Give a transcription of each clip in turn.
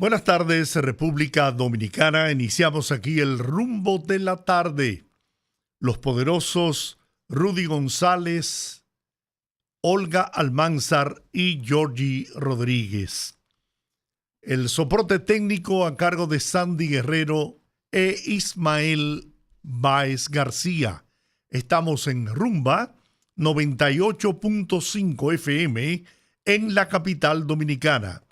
Buenas tardes, República Dominicana. Iniciamos aquí el rumbo de la tarde. Los poderosos Rudy González, Olga Almanzar y Georgie Rodríguez. El soporte técnico a cargo de Sandy Guerrero e Ismael Báez García. Estamos en Rumba 98.5 FM en la capital dominicana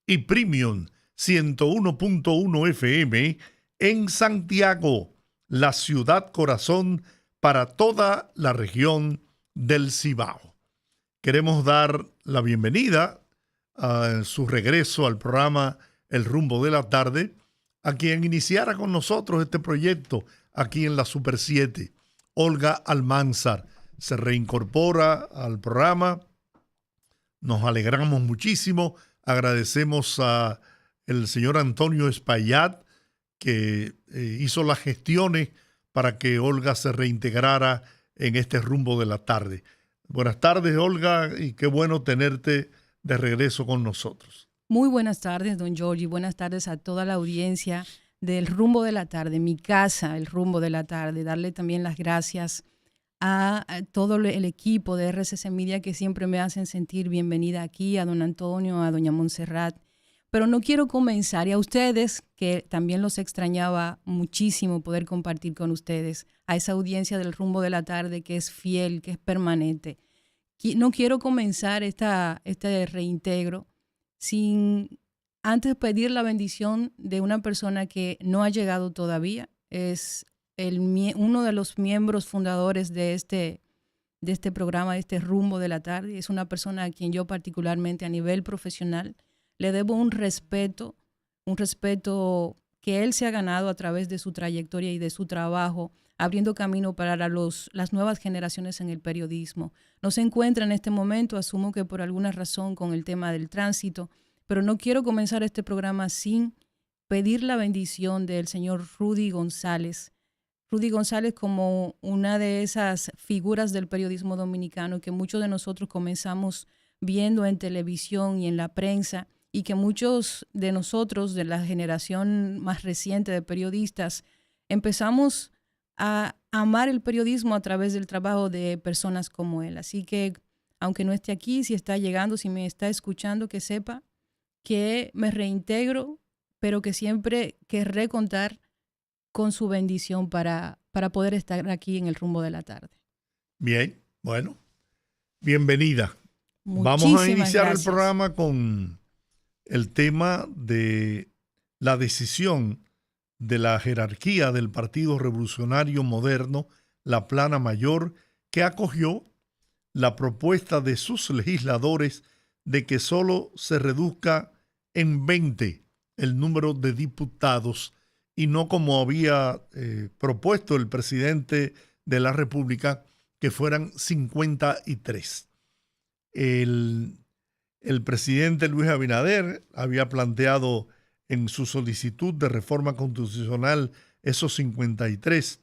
y Premium 101.1 FM en Santiago, la ciudad corazón para toda la región del Cibao. Queremos dar la bienvenida a su regreso al programa El Rumbo de la Tarde, a quien iniciara con nosotros este proyecto aquí en la Super 7, Olga Almanzar. Se reincorpora al programa. Nos alegramos muchísimo. Agradecemos a el señor Antonio Espaillat, que hizo las gestiones para que Olga se reintegrara en este rumbo de la tarde. Buenas tardes, Olga, y qué bueno tenerte de regreso con nosotros. Muy buenas tardes, don Georgie. Buenas tardes a toda la audiencia del Rumbo de la Tarde, mi casa, el Rumbo de la Tarde. Darle también las gracias a todo el equipo de RCC Media que siempre me hacen sentir bienvenida aquí, a don Antonio, a doña Montserrat. Pero no quiero comenzar, y a ustedes, que también los extrañaba muchísimo poder compartir con ustedes, a esa audiencia del Rumbo de la Tarde que es fiel, que es permanente. No quiero comenzar este reintegro sin antes pedir la bendición de una persona que no ha llegado todavía. Es uno de los miembros fundadores de este programa, de este Rumbo de la Tarde. Es una persona a quien yo particularmente a nivel profesional le debo un respeto que él se ha ganado a través de su trayectoria y de su trabajo, abriendo camino para las nuevas generaciones en el periodismo. No se encuentra en este momento, asumo que por alguna razón con el tema del tránsito, pero no quiero comenzar este programa sin pedir la bendición del señor Rudy González. Rudy González como una de esas figuras del periodismo dominicano que muchos de nosotros comenzamos viendo en televisión y en la prensa, y que muchos de nosotros, de la generación más reciente de periodistas, empezamos a amar el periodismo a través del trabajo de personas como él. Así que, aunque no esté aquí, si está llegando, si me está escuchando, que sepa que me reintegro, pero que siempre querré contar con su bendición para poder estar aquí en el Rumbo de la Tarde. Bien, bueno, bienvenida. Muchísimas Vamos a iniciar gracias. el programa con el tema de la decisión de la jerarquía del Partido Revolucionario Moderno, la Plana Mayor, que acogió la propuesta de sus legisladores de que solo se reduzca en 20 el número de diputados y no como había propuesto el presidente de la República, que fueran 53. El presidente Luis Abinader había planteado en su solicitud de reforma constitucional esos 53.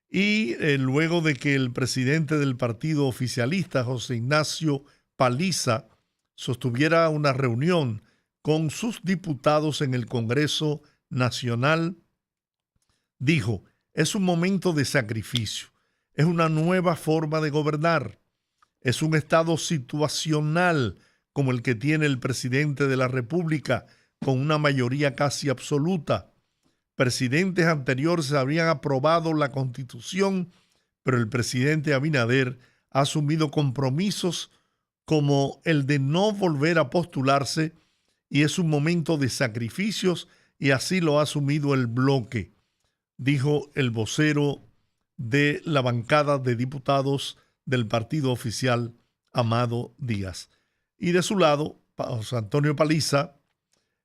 Y luego de que el presidente del partido oficialista, José Ignacio Paliza, sostuviera una reunión con sus diputados en el Congreso Nacional, dijo: es un momento de sacrificio, es una nueva forma de gobernar, es un estado situacional como el que tiene el presidente de la República, con una mayoría casi absoluta. Presidentes anteriores habían aprobado la Constitución, pero el presidente Abinader ha asumido compromisos como el de no volver a postularse, y es un momento de sacrificios, y así lo ha asumido el bloque, dijo el vocero de la bancada de diputados del partido oficial, Amado Díaz. Y de su lado, José Antonio Paliza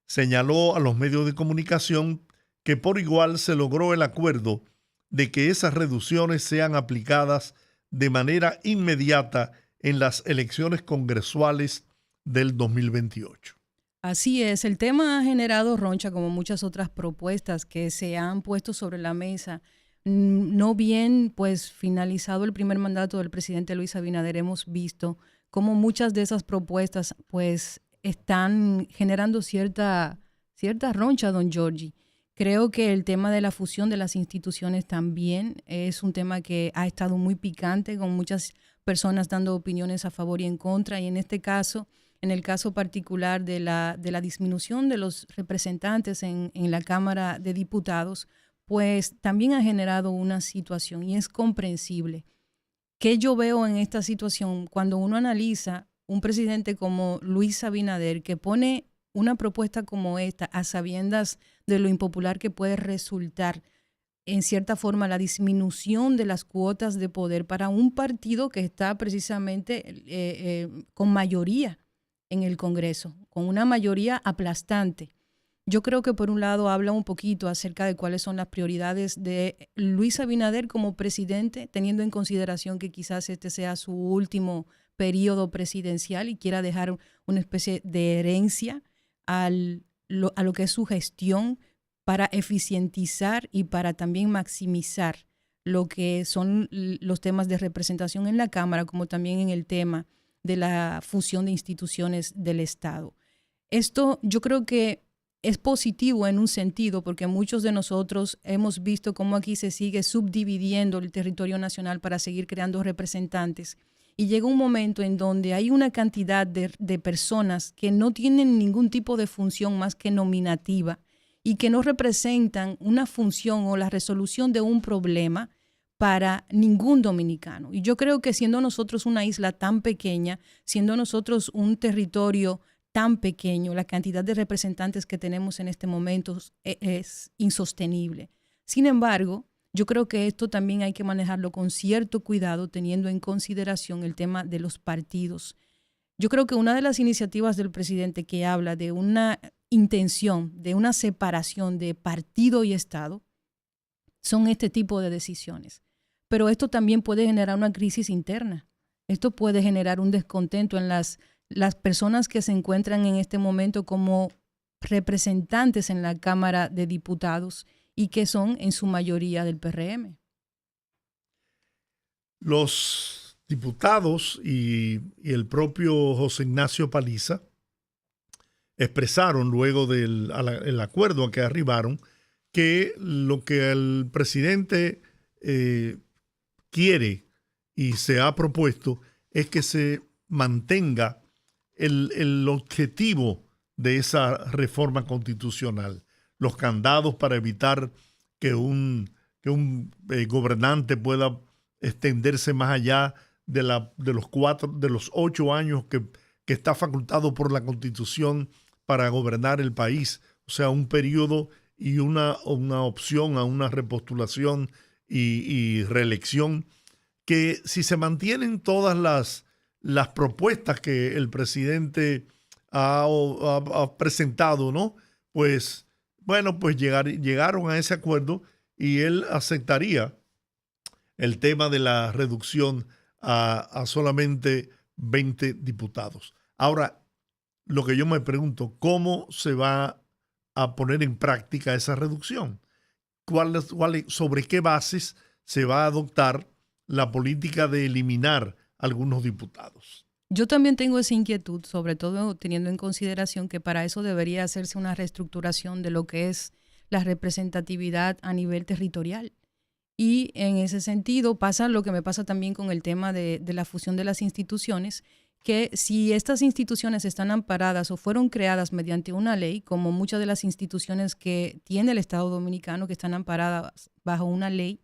señaló a los medios de comunicación que por igual se logró el acuerdo de que esas reducciones sean aplicadas de manera inmediata en las elecciones congresuales del 2028. Así es, el tema ha generado roncha como muchas otras propuestas que se han puesto sobre la mesa. No bien pues finalizado el primer mandato del presidente Luis Abinader, hemos visto cómo muchas de esas propuestas pues están generando cierta cierta roncha, don Giorgi. Creo que el tema de la fusión de las instituciones también es un tema que ha estado muy picante, con muchas personas dando opiniones a favor y en contra. Y en este caso, en el caso particular de la disminución de los representantes en la Cámara de Diputados, pues también ha generado una situación y es comprensible. ¿Qué yo veo en esta situación? Cuando uno analiza un presidente como Luis Abinader, que pone una propuesta como esta a sabiendas de lo impopular que puede resultar, en cierta forma, la disminución de las cuotas de poder para un partido que está precisamente con mayoría en el Congreso, con una mayoría aplastante. Yo creo que por un lado habla un poquito acerca de cuáles son las prioridades de Luis Abinader como presidente, teniendo en consideración que quizás este sea su último periodo presidencial y quiera dejar una especie de herencia a lo que es su gestión para eficientizar y para también maximizar lo que son los temas de representación en la Cámara, como también en el tema de la fusión de instituciones del Estado. Esto yo creo que es positivo en un sentido, porque muchos de nosotros hemos visto cómo aquí se sigue subdividiendo el territorio nacional para seguir creando representantes. Y llega un momento en donde hay una cantidad de personas que no tienen ningún tipo de función más que nominativa y que no representan una función o la resolución de un problema para ningún dominicano. Y yo creo que siendo nosotros una isla tan pequeña, siendo nosotros un territorio tan pequeño, la cantidad de representantes que tenemos en este momento es insostenible. Sin embargo, yo creo que esto también hay que manejarlo con cierto cuidado, teniendo en consideración el tema de los partidos. Yo creo que una de las iniciativas del presidente que habla de una intención, de una separación de partido y Estado, son este tipo de decisiones. Pero esto también puede generar una crisis interna. Esto puede generar un descontento en las personas que se encuentran en este momento como representantes en la Cámara de Diputados y que son en su mayoría del PRM. Los diputados y el propio José Ignacio Paliza expresaron luego del acuerdo a que arribaron que lo que el presidente quiere y se ha propuesto es que se mantenga el objetivo de esa reforma constitucional, los candados para evitar que un gobernante pueda extenderse más allá de los 8 años que está facultado por la Constitución para gobernar el país, o sea, un periodo y una opción a una repostulación y reelección, que si se mantienen todas las propuestas que el presidente ha presentado, ¿no? Pues, bueno, pues llegaron a ese acuerdo y él aceptaría el tema de la reducción a solamente 20 diputados. Ahora, lo que yo me pregunto, ¿cómo se va a poner en práctica esa reducción? ¿Sobre qué bases se va a adoptar la política de eliminar algunos diputados? Yo también tengo esa inquietud, sobre todo teniendo en consideración que para eso debería hacerse una reestructuración de lo que es la representatividad a nivel territorial. Y en ese sentido pasa lo que me pasa también con el tema de la fusión de las instituciones, que si estas instituciones están amparadas o fueron creadas mediante una ley, como muchas de las instituciones que tiene el Estado Dominicano que están amparadas bajo una ley,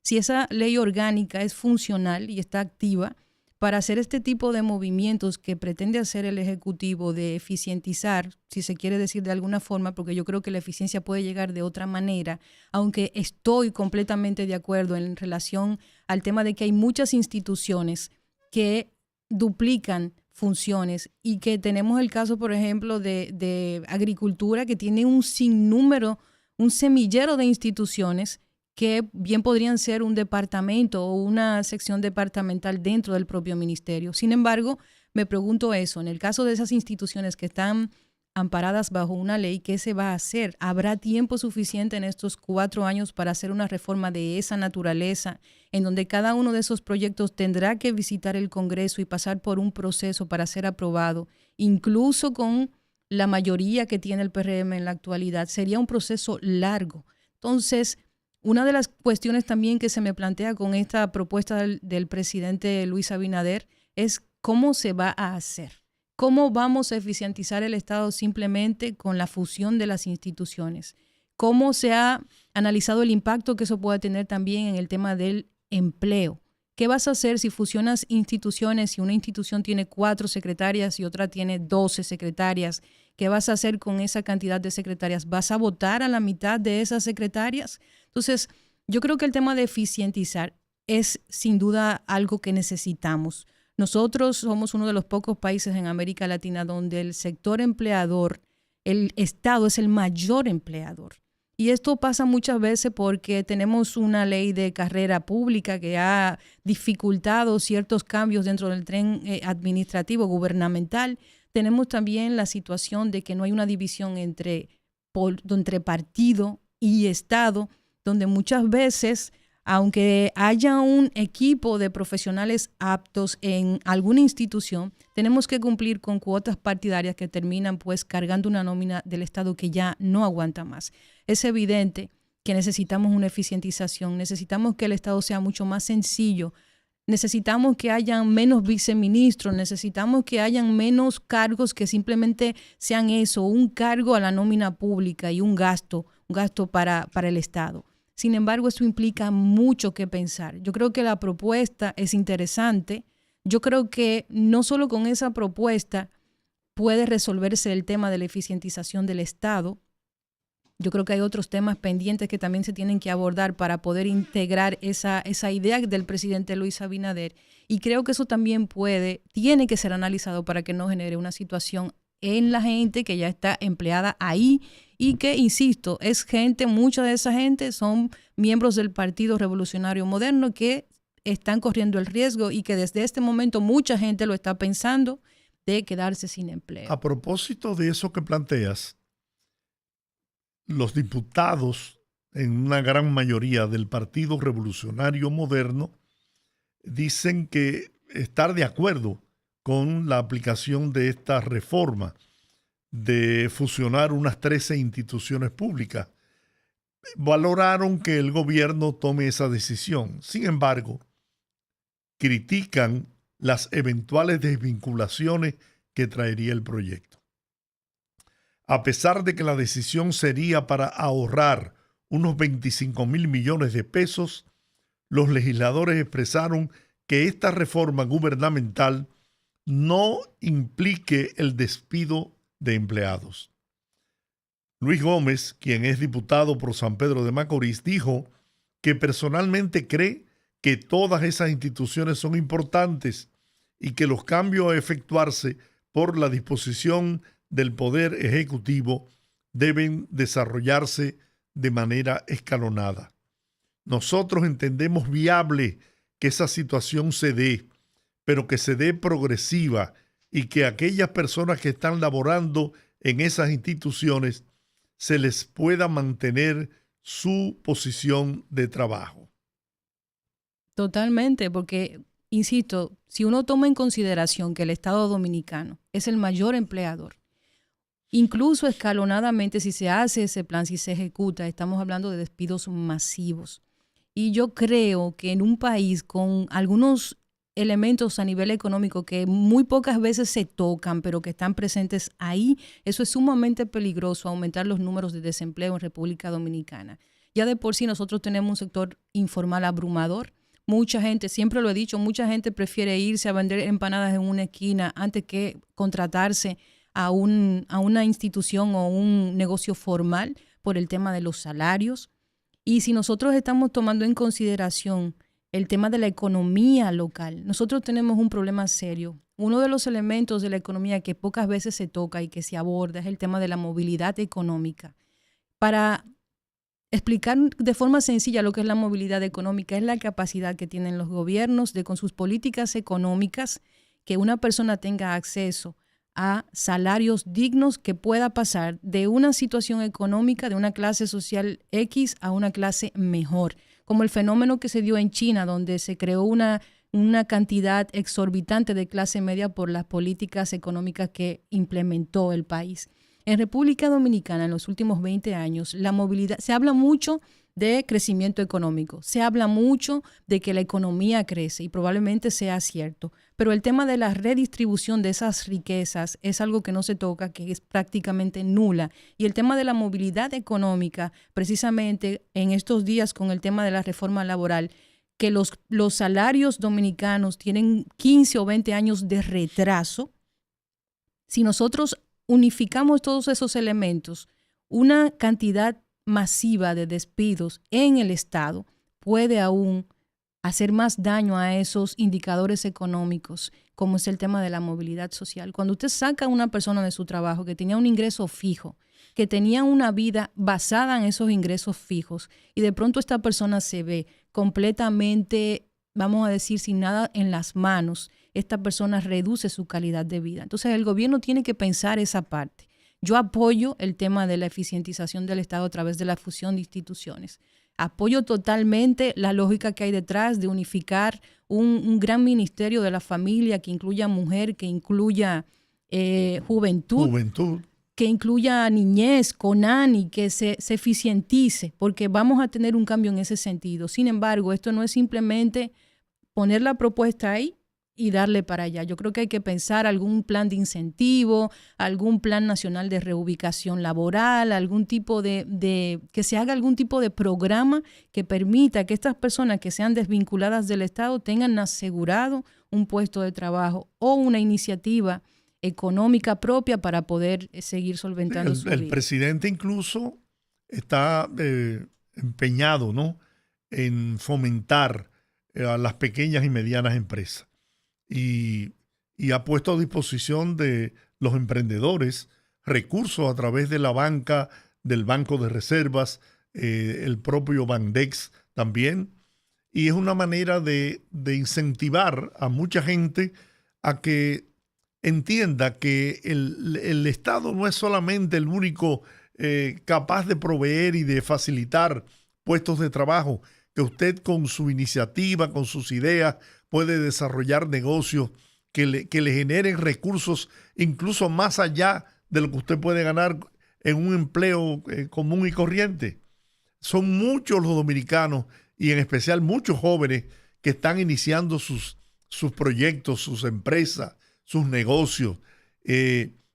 si esa ley orgánica es funcional y está activa para hacer este tipo de movimientos que pretende hacer el Ejecutivo de eficientizar, si se quiere decir de alguna forma, porque yo creo que la eficiencia puede llegar de otra manera, aunque estoy completamente de acuerdo en relación al tema de que hay muchas instituciones que duplican funciones y que tenemos el caso, por ejemplo, de agricultura, que tiene un sinnúmero, un semillero de instituciones que bien podrían ser un departamento o una sección departamental dentro del propio ministerio. Sin embargo, me pregunto eso, en el caso de esas instituciones que están amparadas bajo una ley, ¿qué se va a hacer? ¿Habrá tiempo suficiente en estos 4 años para hacer una reforma de esa naturaleza, en donde cada uno de esos proyectos tendrá que visitar el Congreso y pasar por un proceso para ser aprobado, incluso con la mayoría que tiene el PRM en la actualidad, sería un proceso largo. Entonces, una de las cuestiones también que se me plantea con esta propuesta del presidente Luis Abinader es cómo se va a hacer. ¿Cómo vamos a eficientizar el Estado simplemente con la fusión de las instituciones? ¿Cómo se ha analizado el impacto que eso puede tener también en el tema del empleo? ¿Qué vas a hacer si fusionas instituciones, si una institución tiene 4 secretarias y otra tiene 12 secretarias? ¿Qué vas a hacer con esa cantidad de secretarias? ¿Vas a votar a la mitad de esas secretarias? Entonces, yo creo que el tema de eficientizar es sin duda algo que necesitamos. Nosotros somos uno de los pocos países en América Latina donde el sector empleador, el Estado es el mayor empleador. Y esto pasa muchas veces porque tenemos una ley de carrera pública que ha dificultado ciertos cambios dentro del tren administrativo gubernamental. Tenemos también la situación de que no hay una división entre partido y Estado, donde muchas veces, aunque haya un equipo de profesionales aptos en alguna institución, tenemos que cumplir con cuotas partidarias que terminan pues cargando una nómina del Estado que ya no aguanta más. Es evidente que necesitamos una eficientización, necesitamos que el Estado sea mucho más sencillo, necesitamos que hayan menos viceministros, necesitamos que hayan menos cargos que simplemente sean eso, un cargo a la nómina pública y un gasto para el Estado. Sin embargo, eso implica mucho que pensar. Yo creo que la propuesta es interesante. Yo creo que no solo con esa propuesta puede resolverse el tema de la eficientización del Estado. Yo creo que hay otros temas pendientes que también se tienen que abordar para poder integrar esa idea del presidente Luis Abinader. Y creo que eso también tiene que ser analizado para que no genere una situación en la gente que ya está empleada ahí y que, insisto, es gente, mucha de esa gente son miembros del Partido Revolucionario Moderno que están corriendo el riesgo y que desde este momento mucha gente lo está pensando de quedarse sin empleo. A propósito de eso que planteas, los diputados, en una gran mayoría del Partido Revolucionario Moderno, dicen que estar de acuerdo con la aplicación de esta reforma de fusionar unas 13 instituciones públicas. Valoraron que el gobierno tome esa decisión. Sin embargo, critican las eventuales desvinculaciones que traería el proyecto. A pesar de que la decisión sería para ahorrar unos 25,000 millones de pesos, los legisladores expresaron que esta reforma gubernamental no implique el despido de empleados. Luis Gómez, quien es diputado por San Pedro de Macorís, dijo que personalmente cree que todas esas instituciones son importantes y que los cambios a efectuarse por la disposición del Poder Ejecutivo deben desarrollarse de manera escalonada. Nosotros entendemos viable que esa situación se dé, pero que se dé progresiva y que aquellas personas que están laborando en esas instituciones se les pueda mantener su posición de trabajo. Totalmente, porque, insisto, si uno toma en consideración que el Estado Dominicano es el mayor empleador, incluso escalonadamente, si se hace ese plan, si se ejecuta, estamos hablando de despidos masivos. Y yo creo que en un país con algunos elementos a nivel económico que muy pocas veces se tocan, pero que están presentes ahí, eso es sumamente peligroso, aumentar los números de desempleo en República Dominicana. Ya de por sí nosotros tenemos un sector informal abrumador. Mucha gente, siempre lo he dicho, mucha gente prefiere irse a vender empanadas en una esquina antes que contratarse a una institución o un negocio formal por el tema de los salarios. Y si nosotros estamos tomando en consideración el tema de la economía local, nosotros tenemos un problema serio. Uno de los elementos de la economía que pocas veces se toca y que se aborda es el tema de la movilidad económica. Para explicar de forma sencilla lo que es la movilidad económica, es la capacidad que tienen los gobiernos de, con sus políticas económicas, que una persona tenga acceso a salarios dignos, que pueda pasar de una situación económica de una clase social X a una clase mejor, como el fenómeno que se dio en China, donde se creó un una cantidad exorbitante de clase media por las políticas económicas que implementó el país. En República Dominicana, en los últimos 20 años, la movilidad, se habla mucho de crecimiento económico, se habla mucho de que la economía crece y probablemente sea cierto, pero el tema de la redistribución de esas riquezas es algo que no se toca, que es prácticamente nula. Y el tema de la movilidad económica, precisamente en estos días con el tema de la reforma laboral, que los salarios dominicanos tienen 15 o 20 años de retraso. Si nosotros unificamos todos esos elementos, una cantidad masiva de despidos en el Estado puede aún hacer más daño a esos indicadores económicos, como es el tema de la movilidad social. Cuando usted saca a una persona de su trabajo que tenía un ingreso fijo, que tenía una vida basada en esos ingresos fijos, y de pronto esta persona se ve completamente, vamos a decir, sin nada en las manos, esta persona reduce su calidad de vida. Entonces el gobierno tiene que pensar esa parte. Yo apoyo el tema de la eficientización del Estado a través de la fusión de instituciones. Apoyo totalmente la lógica que hay detrás de unificar un gran ministerio de la familia que incluya mujer, que incluya juventud, que incluya niñez, CONANI, que se eficientice, porque vamos a tener un cambio en ese sentido. Sin embargo, esto no es simplemente poner la propuesta ahí y darle para allá. Yo creo que hay que pensar algún plan de incentivo, algún plan nacional de reubicación laboral, algún tipo que se haga algún tipo de programa que permita que estas personas que sean desvinculadas del Estado tengan asegurado un puesto de trabajo o una iniciativa económica propia para poder seguir solventando su vida. El presidente incluso está empeñado, ¿no?, en fomentar a las pequeñas y medianas empresas. Y ha puesto a disposición de los emprendedores recursos a través de la banca, del Banco de Reservas, el propio Bandex también. Y es una manera de incentivar a mucha gente a que entienda que el Estado no es solamente el único capaz de proveer y de facilitar puestos de trabajo, que usted con su iniciativa, con sus ideas, puede desarrollar negocios que le generen recursos incluso más allá de lo que usted puede ganar en un empleo común y corriente. Son muchos los dominicanos y en especial muchos jóvenes que están iniciando sus proyectos, sus empresas, sus negocios.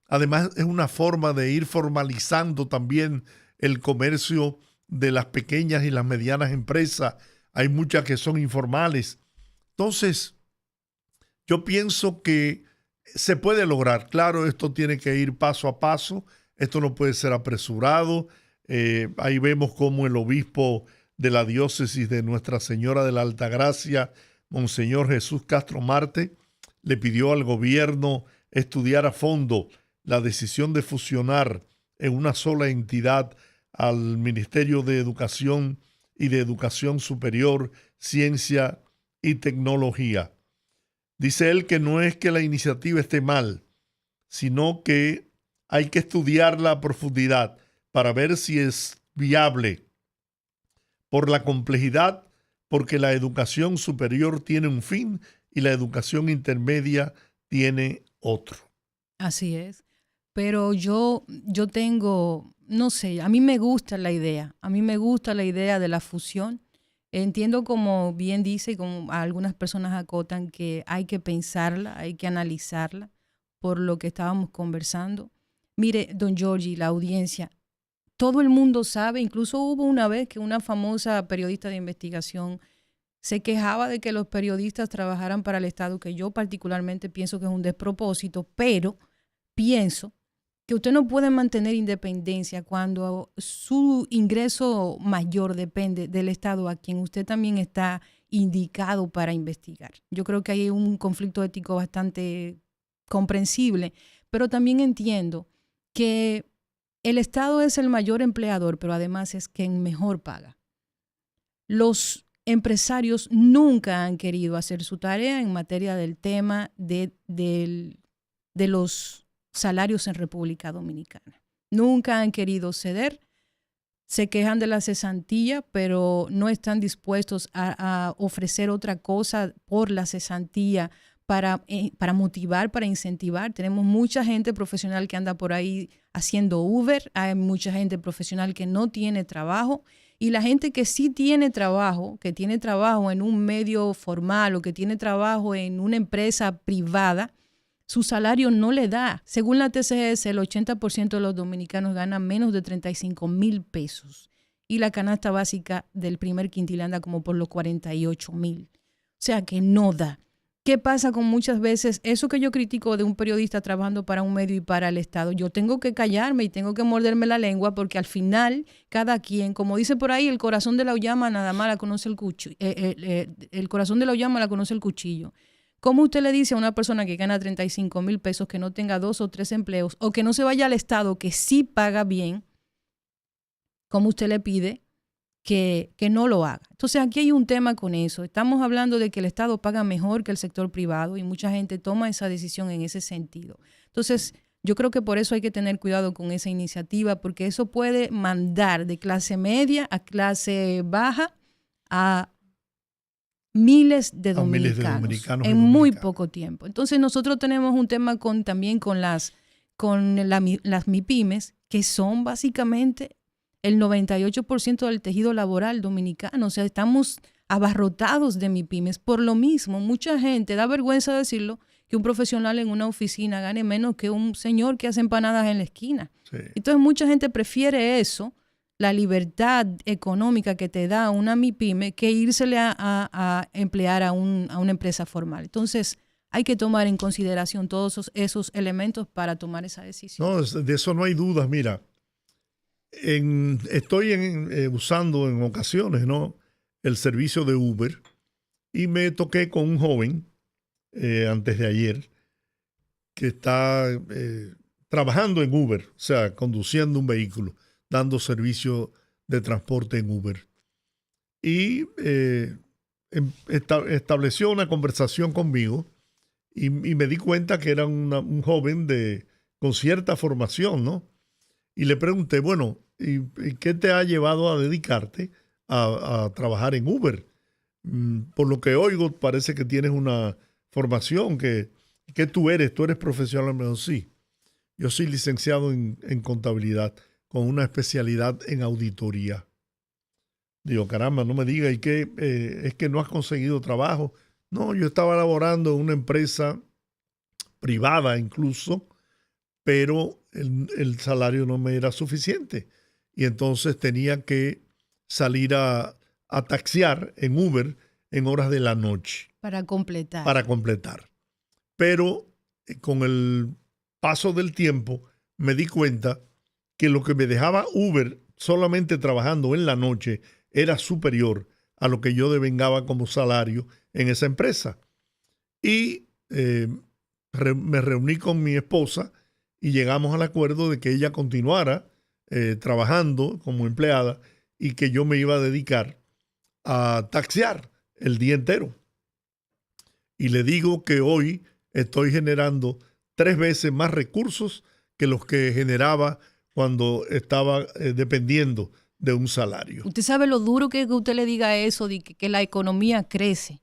Además, es una forma de ir formalizando también el comercio de las pequeñas y las medianas empresas. Hay muchas que son informales. Entonces, yo pienso que se puede lograr. Claro, esto tiene que ir paso a paso. Esto no puede ser apresurado. Ahí vemos cómo el obispo de la diócesis de Nuestra Señora de la Altagracia, Monseñor Jesús Castro Marte, le pidió al gobierno estudiar a fondo la decisión de fusionar en una sola entidad al Ministerio de Educación y de Educación Superior, Ciencia y Tecnología. Dice él que no es que la iniciativa esté mal, sino que hay que estudiarla a profundidad para ver si es viable por la complejidad, porque la educación superior tiene un fin y la educación intermedia tiene otro. Así es. Pero yo tengo, no sé, a mí me gusta la idea. A mí me gusta la idea de la fusión. Entiendo, como bien dice y como algunas personas acotan, que hay que pensarla, hay que analizarla por lo que estábamos conversando. Mire, don Giorgi, la audiencia, todo el mundo sabe, incluso hubo una vez que una famosa periodista de investigación se quejaba de que los periodistas trabajaran para el Estado, que yo particularmente pienso que es un despropósito, pero pienso que usted no puede mantener independencia cuando su ingreso mayor depende del Estado a quien usted también está indicado para investigar. Yo creo que hay un conflicto ético bastante comprensible, pero también entiendo que el Estado es el mayor empleador, pero además es quien mejor paga. Los empresarios nunca han querido hacer su tarea en materia del tema de los salarios en República Dominicana. Nunca han querido ceder. se quejan de la cesantía, pero no están dispuestos a ofrecer otra cosa por la cesantía para motivar, para incentivar. Tenemos mucha gente profesional que anda por ahí haciendo Uber, hay mucha gente profesional que no tiene trabajo, y la gente que sí tiene trabajo, que tiene trabajo en un medio formal o que tiene trabajo en una empresa privada, su salario no le da. Según la TCS, el 80% de los dominicanos ganan menos de 35,000 pesos. Y la canasta básica del primer quintil anda como por los 48,000. O sea que no da. ¿Qué pasa con muchas veces eso que yo critico de un periodista trabajando para un medio y para el Estado? Yo tengo que callarme y tengo que morderme la lengua porque al final cada quien, como dice por ahí, el corazón de la llama nada más la conoce el cuchillo. El corazón de la llama la conoce el cuchillo. ¿Cómo usted le dice a una persona que gana 35,000 pesos que no tenga 2 o 3 empleos o que no se vaya al Estado que sí paga bien? ¿Cómo usted le pide que no lo haga? Entonces aquí hay un tema con eso. Estamos hablando de que el Estado paga mejor que el sector privado y mucha gente toma esa decisión en ese sentido. Entonces yo creo que por eso hay que tener cuidado con esa iniciativa, porque eso puede mandar de clase media a clase baja a miles de dominicanos en muy poco tiempo. Entonces nosotros tenemos un tema también con las MIPYMES, que son básicamente el 98% del tejido laboral dominicano. O sea, estamos abarrotados de MIPYMES. Por lo mismo, mucha gente, da vergüenza decirlo, que un profesional en una oficina gane menos que un señor que hace empanadas en la esquina. Sí. Entonces mucha gente prefiere eso, la libertad económica que te da una MIPYME, que írsele a emplear a una empresa formal. Entonces, hay que tomar en consideración todos esos elementos para tomar esa decisión. No, de eso no hay dudas. Mira, estoy usando en ocasiones, ¿no?, el servicio de Uber, y me toqué con un joven antes de ayer que está trabajando en Uber, o sea, conduciendo un vehículo, dando servicio de transporte en Uber. Y estableció una conversación conmigo y me di cuenta que era un joven con cierta formación, ¿no? Y le pregunté, bueno, ¿y qué te ha llevado a dedicarte a trabajar en Uber? Por lo que oigo, parece que tienes una formación. ¿Qué tú eres? ¿Tú eres profesional? Me dijo, sí, yo soy licenciado en contabilidad, con una especialidad en auditoría. Digo, caramba, no me digas, ¿y qué? ¿Es que no has conseguido trabajo? No, yo estaba laborando en una empresa privada incluso, pero el salario no me era suficiente. Y entonces tenía que salir a taxiar en Uber en horas de la noche. Para completar. Para completar. Pero con el paso del tiempo me di cuenta que lo que me dejaba Uber solamente trabajando en la noche era superior a lo que yo devengaba como salario en esa empresa. Y me reuní con mi esposa y llegamos al acuerdo de que ella continuara trabajando como empleada y que yo me iba a dedicar a taxiar el día entero. Y le digo que hoy estoy generando 3 veces más recursos que los que generaba cuando estaba dependiendo de un salario. Usted sabe lo duro que usted le diga eso, de que la economía crece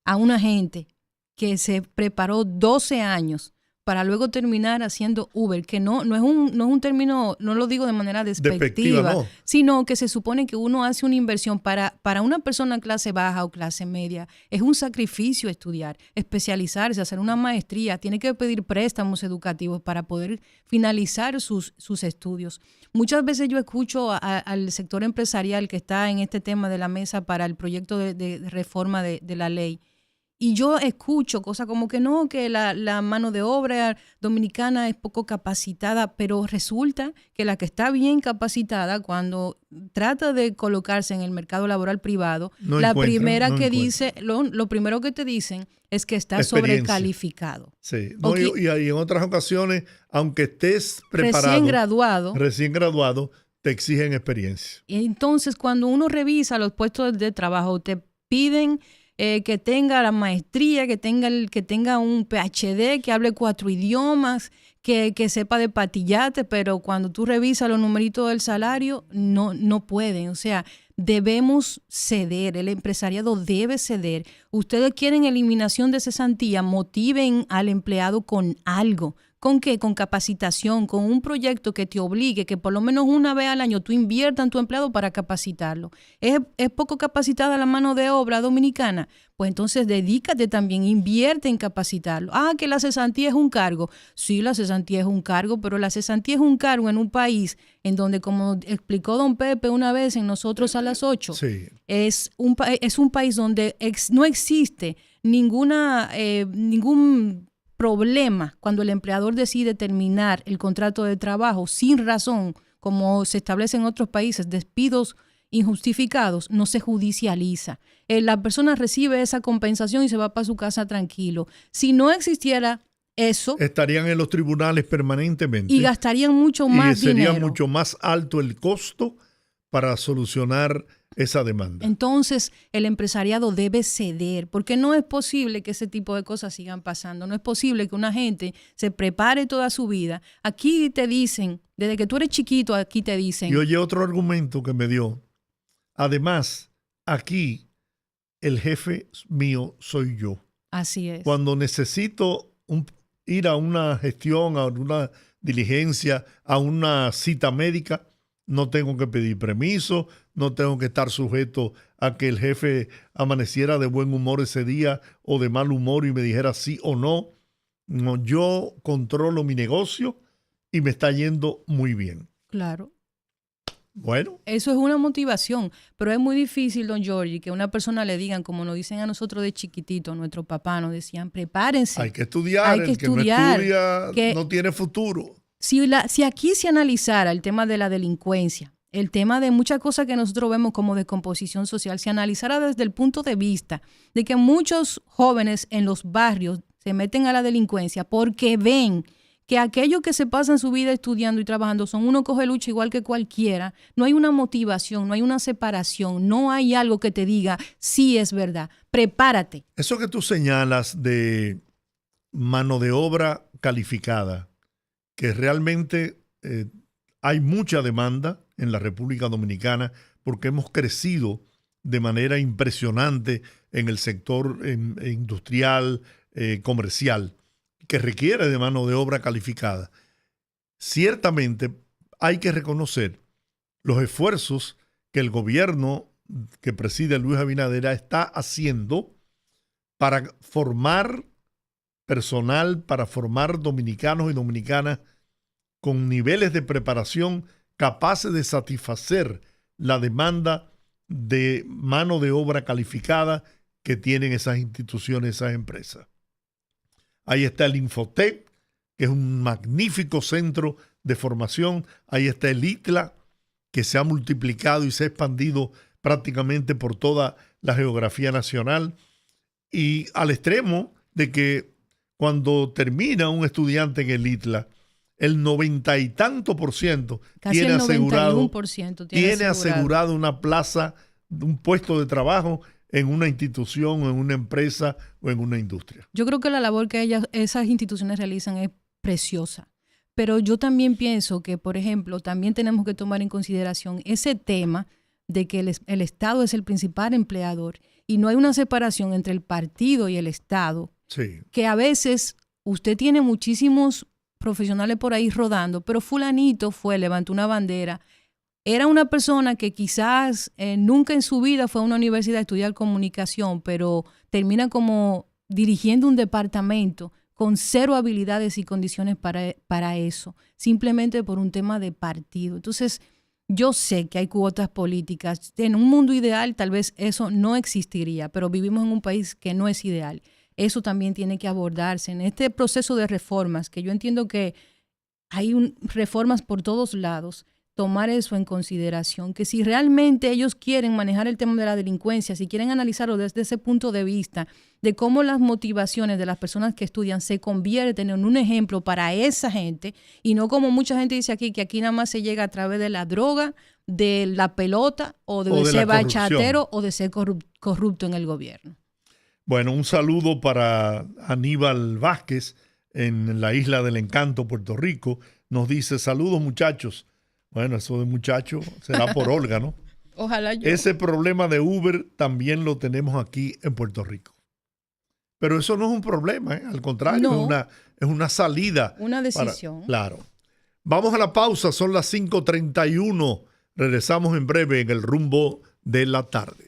a una gente que se preparó 12 años para luego terminar haciendo Uber, que no es un término, no lo digo de manera despectiva, no, sino que se supone que uno hace una inversión para una persona clase baja o clase media. Es un sacrificio estudiar, especializarse, hacer una maestría, tiene que pedir préstamos educativos para poder finalizar sus estudios. Muchas veces yo escucho al sector empresarial que está en este tema de la mesa para el proyecto de reforma de la ley. Y yo escucho cosas como que no, que la mano de obra dominicana es poco capacitada, pero resulta que la que está bien capacitada, cuando trata de colocarse en el mercado laboral privado, lo primero que te dicen es que está sobrecalificado. Sí. No, y en otras ocasiones, aunque estés preparado, recién graduado, te exigen experiencia. Y entonces, cuando uno revisa los puestos de trabajo, te piden que tenga la maestría, que tenga un PhD, que hable 4 idiomas, que sepa de patillate, pero cuando tú revisas los numeritos del salario, no pueden. O sea, debemos ceder, el empresariado debe ceder. Ustedes quieren eliminación de cesantía, motiven al empleado con algo. ¿Con qué? Con capacitación, con un proyecto que te obligue, que por lo menos una vez al año tú inviertas en tu empleado para capacitarlo. ¿Es poco capacitada la mano de obra dominicana? Pues entonces dedícate también, invierte en capacitarlo. Que la cesantía es un cargo. Sí, la cesantía es un cargo, pero la cesantía es un cargo en un país en donde, como explicó don Pepe una vez en Nosotros a las 8, sí, es un país donde no existe ningún problema cuando el empleador decide terminar el contrato de trabajo sin razón, como se establece en otros países, despidos injustificados, no se judicializa. La persona recibe esa compensación y se va para su casa tranquilo. Si no existiera eso, estarían en los tribunales permanentemente y gastarían mucho más dinero. Y sería dinero. mucho más alto el costo para solucionar esa demanda. Entonces, el empresariado debe ceder, porque no es posible que ese tipo de cosas sigan pasando. No es posible que una gente se prepare toda su vida. Aquí te dicen, desde que tú eres chiquito, aquí te dicen. Y oye, otro argumento que me dio. Además, aquí el jefe mío soy yo. Así es. Cuando necesito ir a una gestión, a una diligencia, a una cita médica, no tengo que pedir permiso, no tengo que estar sujeto a que el jefe amaneciera de buen humor ese día o de mal humor y me dijera sí o no. No, yo controlo mi negocio y me está yendo muy bien. Claro. Bueno. Eso es una motivación, pero es muy difícil, don Giorgi, que una persona le digan, como nos dicen a nosotros de chiquitito, nuestro papá nos decían, prepárense. Hay que estudiar, el que no estudia no tiene futuro. Si aquí se analizara el tema de la delincuencia, el tema de muchas cosas que nosotros vemos como descomposición social, se analizara desde el punto de vista de que muchos jóvenes en los barrios se meten a la delincuencia porque ven que aquellos que se pasan su vida estudiando y trabajando son uno coge lucha igual que cualquiera, no hay una motivación, no hay una separación, no hay algo que te diga, sí es verdad, prepárate. Eso que tú señalas de mano de obra calificada, que realmente hay mucha demanda en la República Dominicana porque hemos crecido de manera impresionante en el sector industrial, comercial, que requiere de mano de obra calificada. Ciertamente hay que reconocer los esfuerzos que el gobierno que preside Luis Abinader está haciendo para formar personal, para formar dominicanos y dominicanas con niveles de preparación capaces de satisfacer la demanda de mano de obra calificada que tienen esas instituciones, esas empresas. Ahí está el Infotec, que es un magnífico centro de formación. Ahí está el ITLA, que se ha multiplicado y se ha expandido prácticamente por toda la geografía nacional. Y al extremo de que cuando termina un estudiante en el ITLA, el 90 y tanto % Casi tiene el asegurado, 91% tiene asegurado una plaza, un puesto de trabajo en una institución, en una empresa o en una industria. Yo creo que la labor que esas instituciones realizan es preciosa. Pero yo también pienso que, por ejemplo, también tenemos que tomar en consideración ese tema de que el Estado es el principal empleador y no hay una separación entre el partido y el Estado. Sí. Que a veces usted tiene muchísimos profesionales por ahí rodando, pero fulanito levantó una bandera. Era una persona que quizás nunca en su vida fue a una universidad a estudiar comunicación, pero termina como dirigiendo un departamento con 0 habilidades y condiciones para eso, simplemente por un tema de partido. Entonces, yo sé que hay cuotas políticas. En un mundo ideal tal vez eso no existiría, pero vivimos en un país que no es ideal. Eso también tiene que abordarse en este proceso de reformas, que yo entiendo que hay reformas por todos lados. Tomar eso en consideración, que si realmente ellos quieren manejar el tema de la delincuencia, si quieren analizarlo desde ese punto de vista, de cómo las motivaciones de las personas que estudian se convierten en un ejemplo para esa gente, y no como mucha gente dice aquí, que aquí nada más se llega a través de la droga, de la pelota, o de ser bachatero, o de ser corrupto en el gobierno. Bueno, un saludo para Aníbal Vázquez en la Isla del Encanto, Puerto Rico. Nos dice, saludos muchachos. Bueno, eso de muchacho será por Olga, ¿no? Ojalá yo. Ese problema de Uber también lo tenemos aquí en Puerto Rico. Pero eso no es un problema, ¿eh? Al contrario, No. es una salida. Una decisión. Claro. Vamos a la pausa, son las 5:31. Regresamos en breve en el rumbo de la tarde.